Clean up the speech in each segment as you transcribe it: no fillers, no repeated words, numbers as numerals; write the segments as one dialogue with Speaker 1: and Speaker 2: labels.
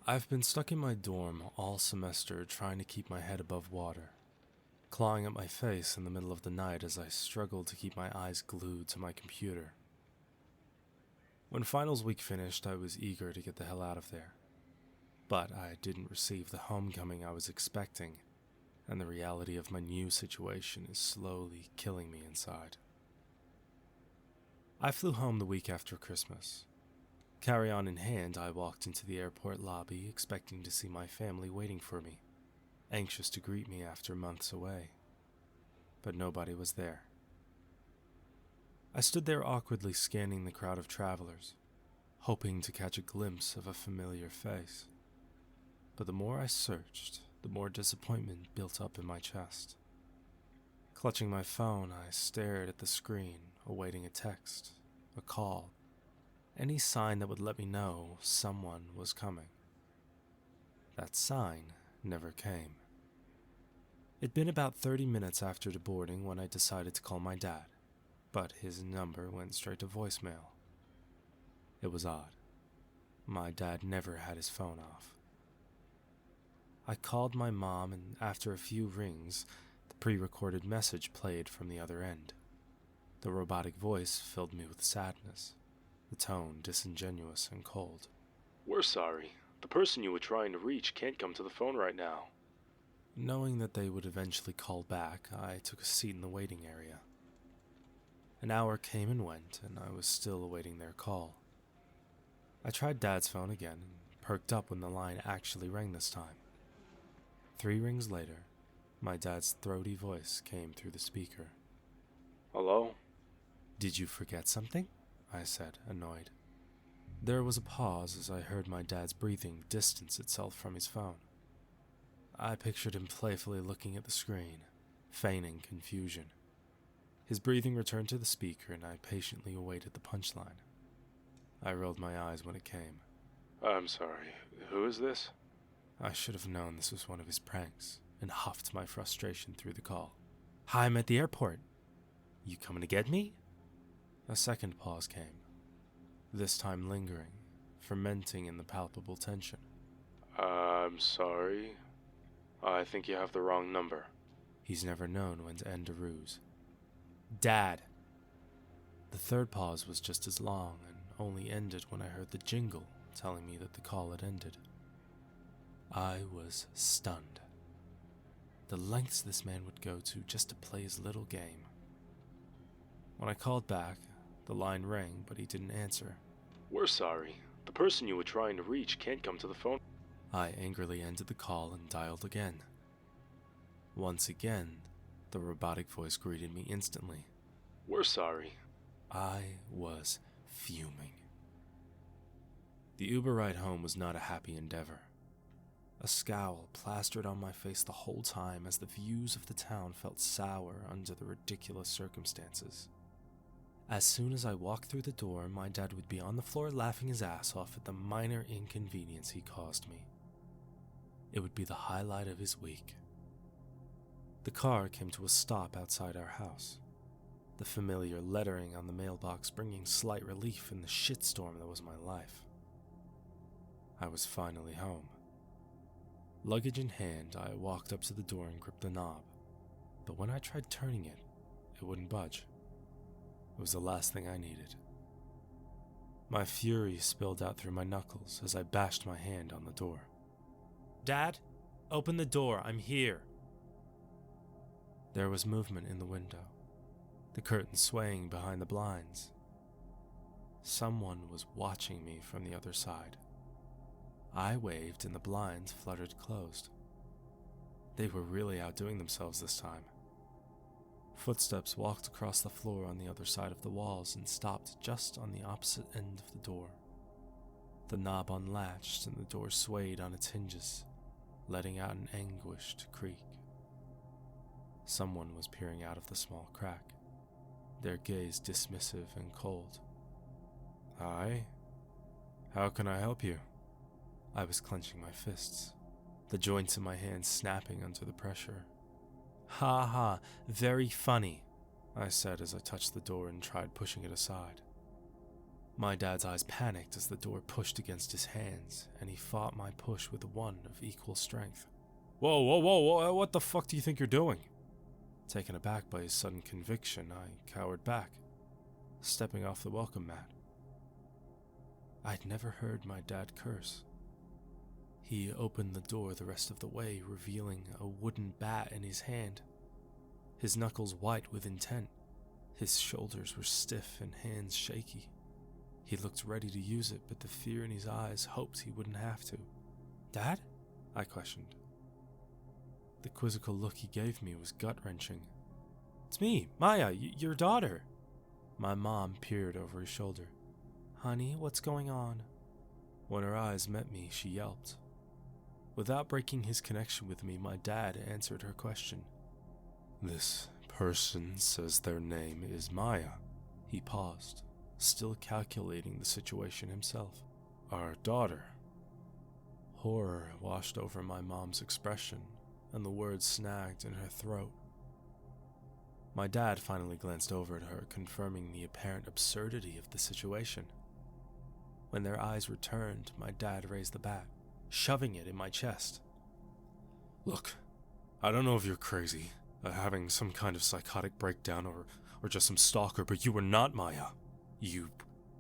Speaker 1: I've been stuck in my dorm all semester trying to keep my head above water, clawing at my face in the middle of the night as I struggled to keep my eyes glued to my computer. When finals week finished, I was eager to get the hell out of there. But I didn't receive the homecoming I was expecting, and the reality of my new situation is slowly killing me inside. I flew home the week after Christmas. Carry-on in hand, I walked into the airport lobby expecting to see my family waiting for me, anxious to greet me after months away. But nobody was there. I stood there awkwardly scanning the crowd of travelers, hoping to catch a glimpse of a familiar face. But the more I searched, the more disappointment built up in my chest. Clutching my phone, I stared at the screen, awaiting a text, a call, any sign that would let me know someone was coming. That sign never came. It'd been about 30 minutes after boarding when I decided to call my dad, but his number went straight to voicemail. It was odd. My dad never had his phone off. I called my mom, and after a few rings, the pre-recorded message played from the other end. The robotic voice filled me with sadness, the tone disingenuous and cold.
Speaker 2: "We're sorry. The person you were trying to reach can't come to the phone right now."
Speaker 1: Knowing that they would eventually call back, I took a seat in the waiting area. An hour came and went, and I was still awaiting their call. I tried Dad's phone again and perked up when the line actually rang this time. 3 rings later, my dad's throaty voice came through the speaker.
Speaker 2: "Hello?"
Speaker 1: "Did you forget something?" I said, annoyed. There was a pause as I heard my dad's breathing distance itself from his phone. I pictured him playfully looking at the screen, feigning confusion. His breathing returned to the speaker, and I patiently awaited the punchline. I rolled my eyes when it came.
Speaker 2: "I'm sorry. Who is this?"
Speaker 1: I should have known this was one of his pranks, and huffed my frustration through the call. "Hi, I'm at the airport. You coming to get me?" A second pause came, this time lingering, fermenting in the palpable tension.
Speaker 2: "I'm sorry. I think you have the wrong number."
Speaker 1: He's never known when to end a ruse. "Dad!" The third pause was just as long, and only ended when I heard the jingle telling me that the call had ended. I was stunned. The lengths this man would go to just to play his little game. When I called back, the line rang, but he didn't answer.
Speaker 2: "We're sorry. The person you were trying to reach can't come to the phone."
Speaker 1: I angrily ended the call and dialed again. Once again, the robotic voice greeted me instantly.
Speaker 2: "We're sorry."
Speaker 1: I was fuming. The Uber ride home was not a happy endeavor. A scowl plastered on my face the whole time as the views of the town felt sour under the ridiculous circumstances. As soon as I walked through the door, my dad would be on the floor laughing his ass off at the minor inconvenience he caused me. It would be the highlight of his week. The car came to a stop outside our house, the familiar lettering on the mailbox bringing slight relief in the shitstorm that was my life. I was finally home. Luggage in hand, I walked up to the door and gripped the knob, but when I tried turning it, it wouldn't budge. It was the last thing I needed. My fury spilled out through my knuckles as I bashed my hand on the door. "Dad, open the door, I'm here." There was movement in the window, the curtains swaying behind the blinds. Someone was watching me from the other side. I waved and the blinds fluttered closed. They were really outdoing themselves this time. Footsteps walked across the floor on the other side of the walls and stopped just on the opposite end of the door. The knob unlatched and the door swayed on its hinges, letting out an anguished creak. Someone was peering out of the small crack, their gaze dismissive and cold. "Hi, how can I help you?" I was clenching my fists, the joints in my hands snapping under the pressure. "Ha ha, very funny," I said as I touched the door and tried pushing it aside. My dad's eyes panicked as the door pushed against his hands, and he fought my push with one of equal strength. Whoa, what the fuck do you think you're doing? Taken aback by his sudden conviction, I cowered back, stepping off the welcome mat. I'd never heard my dad curse. He opened the door the rest of the way, revealing a wooden bat in his hand, his knuckles white with intent. His shoulders were stiff and hands shaky. He looked ready to use it, but the fear in his eyes hoped he wouldn't have to. Dad? I questioned. The quizzical look he gave me was gut-wrenching. It's me, Maya, your daughter. My mom peered over his shoulder. Honey, what's going on? When her eyes met me, she yelped. Without breaking his connection with me, my dad answered her question. This person says their name is Maya. He paused, still calculating the situation himself. Our daughter. Horror washed over my mom's expression, and the words snagged in her throat. My dad finally glanced over at her, confirming the apparent absurdity of the situation. When their eyes returned, my dad raised the bat, shoving it in my chest. Look, I don't know if you're crazy, having some kind of psychotic breakdown or just some stalker, but you were not Maya. You,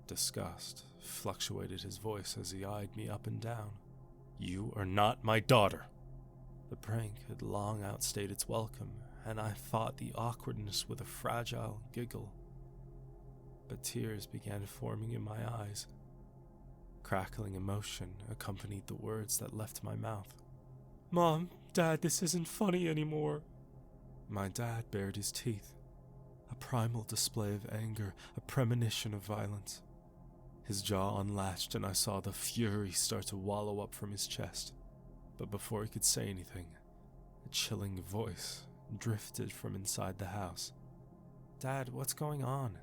Speaker 1: disgust, fluctuated his voice as he eyed me up and down. You are not my daughter. The prank had long outstayed its welcome, and I fought the awkwardness with a fragile giggle. But tears began forming in my eyes. Crackling emotion accompanied the words that left my mouth. Mom, Dad, this isn't funny anymore. My dad bared his teeth, a primal display of anger, a premonition of violence. His jaw unlatched and I saw the fury start to wallow up from his chest. But before he could say anything, a chilling voice drifted from inside the house. Dad, what's going on?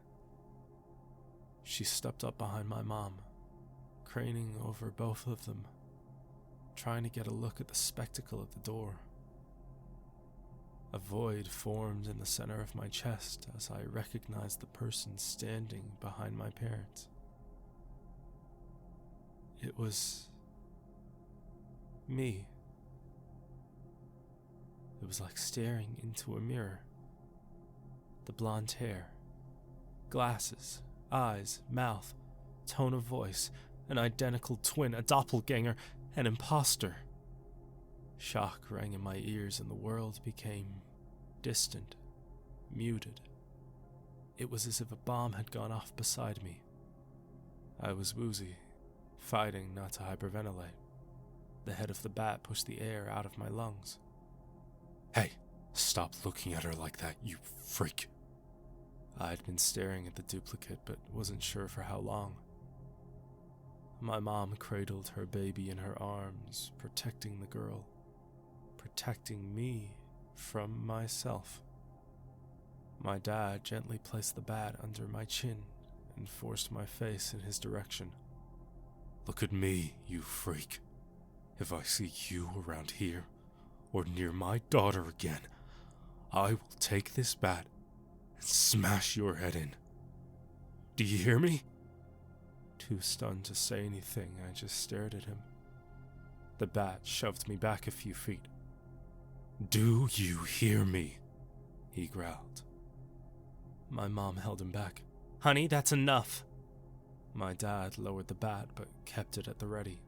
Speaker 1: She stepped up behind my mom, craning over both of them, trying to get a look at the spectacle at the door. A void formed in the center of my chest as I recognized the person standing behind my parents. It was me. It was like staring into a mirror. The blonde hair, glasses, eyes, mouth, tone of voice, an identical twin, a doppelganger, an imposter. Shock rang in my ears and the world became distant, muted. It was as if a bomb had gone off beside me. I was woozy, fighting not to hyperventilate. The head of the bat pushed the air out of my lungs. Hey, stop looking at her like that, you freak. I'd been staring at the duplicate but wasn't sure for how long. My mom cradled her baby in her arms, protecting the girl, protecting me from myself. My dad gently placed the bat under my chin and forced my face in his direction. Look at me, you freak. If I see you around here, or near my daughter again, I will take this bat and smash your head in. Do you hear me? Too stunned to say anything, I just stared at him. The bat shoved me back a few feet. Do you hear me? He growled. My mom held him back. Honey, that's enough. My dad lowered the bat but kept it at the ready.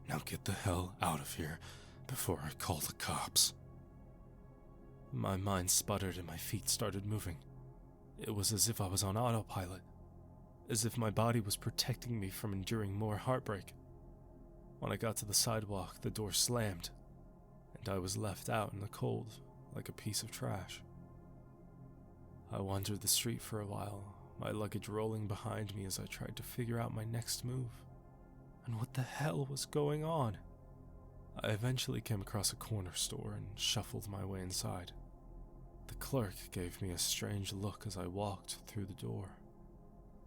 Speaker 1: Now get the hell out of here before I call the cops. My mind sputtered and my feet started moving. It was as if I was on autopilot, as if my body was protecting me from enduring more heartbreak. When I got to the sidewalk, the door slammed, and I was left out in the cold like a piece of trash. I wandered the street for a while, my luggage rolling behind me as I tried to figure out my next move. And what the hell was going on? I eventually came across a corner store and shuffled my way inside. The clerk gave me a strange look as I walked through the door.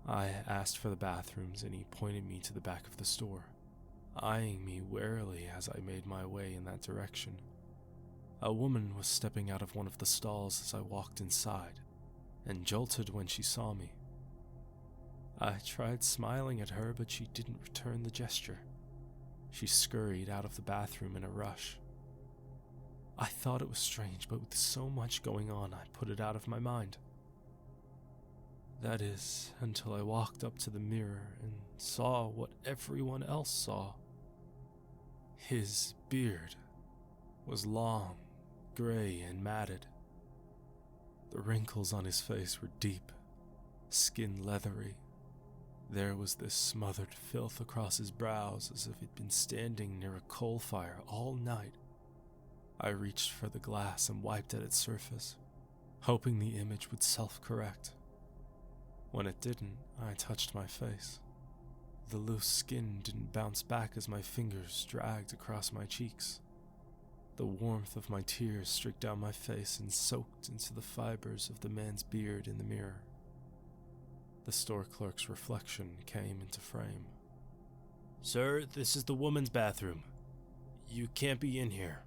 Speaker 1: I asked for the bathrooms and he pointed me to the back of the store, eyeing me warily as I made my way in that direction. A woman was stepping out of one of the stalls as I walked inside, and jolted when she saw me. I tried smiling at her, but she didn't return the gesture. She scurried out of the bathroom in a rush. I thought it was strange, but with so much going on, I put it out of my mind. That is, until I walked up to the mirror and saw what everyone else saw. His beard was long, gray, and matted. The wrinkles on his face were deep, skin leathery. There was this smothered filth across his brows as if he'd been standing near a coal fire all night. I reached for the glass and wiped at its surface, hoping the image would self-correct. When it didn't, I touched my face. The loose skin didn't bounce back as my fingers dragged across my cheeks. The warmth of my tears streaked down my face and soaked into the fibers of the man's beard in the mirror. The store clerk's reflection came into frame. "Sir, this is the woman's bathroom. You can't be in here."